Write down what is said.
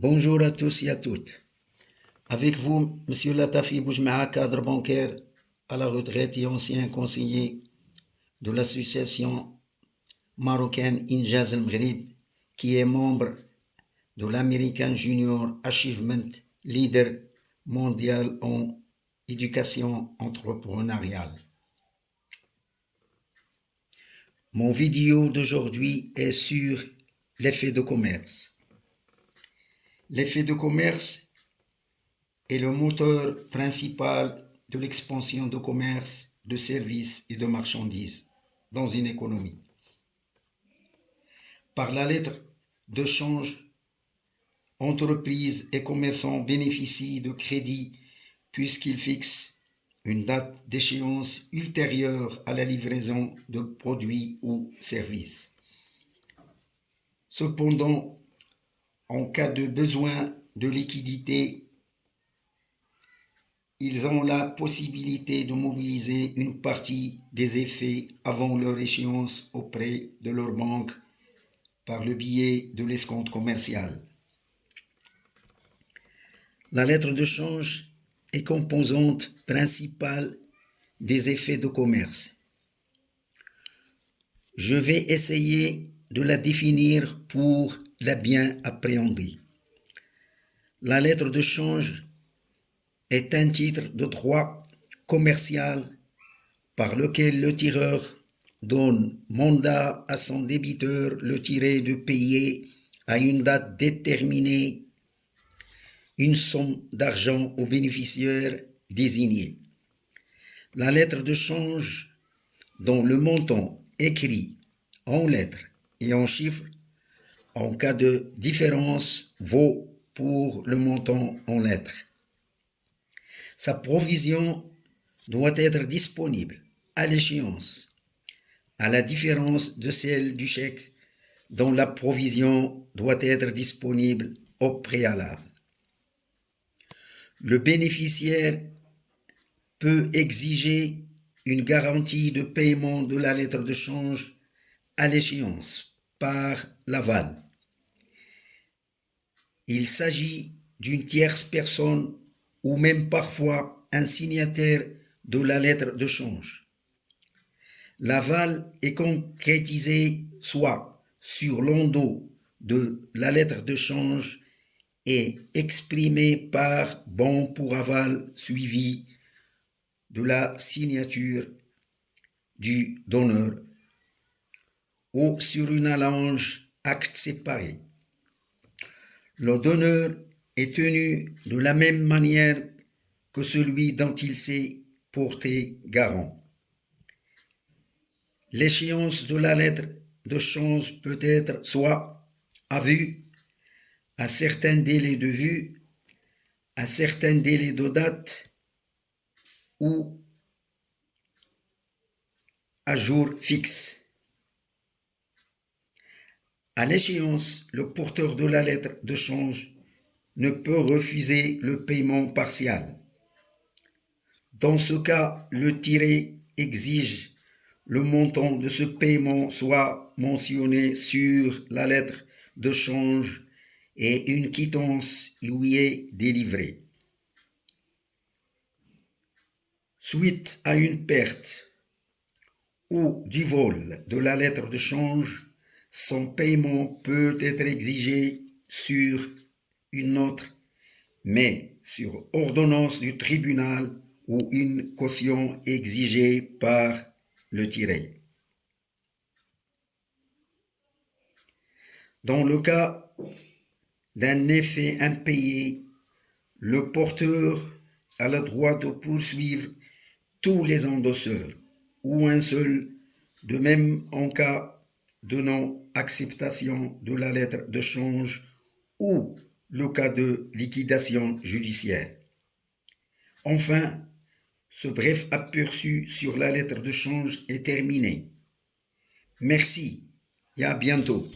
Bonjour à tous et à toutes. Avec vous, M. Latafi Boujmaa, cadre bancaire à la retraite et ancien conseiller de l'association marocaine Injaz al-Maghrib, qui est membre de l'American Junior Achievement Leader mondial en éducation entrepreneuriale. Mon vidéo d'aujourd'hui est sur l'effet de commerce. L'effet de commerce est le moteur principal de l'expansion de commerce, de services et de marchandises dans une économie. Par la lettre de change, entreprises et commerçants bénéficient de crédits puisqu'ils fixent une date d'échéance ultérieure à la livraison de produits ou services. Cependant, en cas de besoin de liquidité, ils ont la possibilité de mobiliser une partie des effets avant leur échéance auprès de leur banque par le biais de l'escompte commercial. La lettre de change est composante principale des effets de commerce. Je vais essayer de la définir pour la bien appréhender. La lettre de change est un titre de droit commercial par lequel le tireur donne mandat à son débiteur le tiré de payer à une date déterminée une somme d'argent au bénéficiaire désigné. La lettre de change dont le montant écrit en lettres et en chiffres en cas de différence vaut pour le montant en lettres. Sa provision doit être disponible à l'échéance, à la différence de celle du chèque dont la provision doit être disponible au préalable. Le bénéficiaire peut exiger une garantie de paiement de la lettre de change à l'échéance par l'aval. Il s'agit d'une tierce personne ou même parfois un signataire de la lettre de change. L'aval est concrétisé soit sur l'endos de la lettre de change et exprimé par bon pour aval suivi de la signature du donneur ou sur une allonge acte séparé. Le donneur est tenu de la même manière que celui dont il s'est porté garant. L'échéance de la lettre de change peut être soit à vue, à certains délais de vue, à certains délais de date ou à jour fixe. À l'échéance, le porteur de la lettre de change ne peut refuser le paiement partial. Dans ce cas, le tiré exige le montant de ce paiement soit mentionné sur la lettre de change et une quittance lui est délivrée. Suite à une perte ou du vol de la lettre de change, son paiement peut être exigé sur une autre, mais sur ordonnance du tribunal ou une caution exigée par le tiré. Dans le cas d'un effet impayé, le porteur a le droit de poursuivre tous les endosseurs ou un seul, de même en cas de non-acceptation de la lettre de change ou le cas de liquidation judiciaire. Enfin, ce bref aperçu sur la lettre de change est terminé. Merci et à bientôt.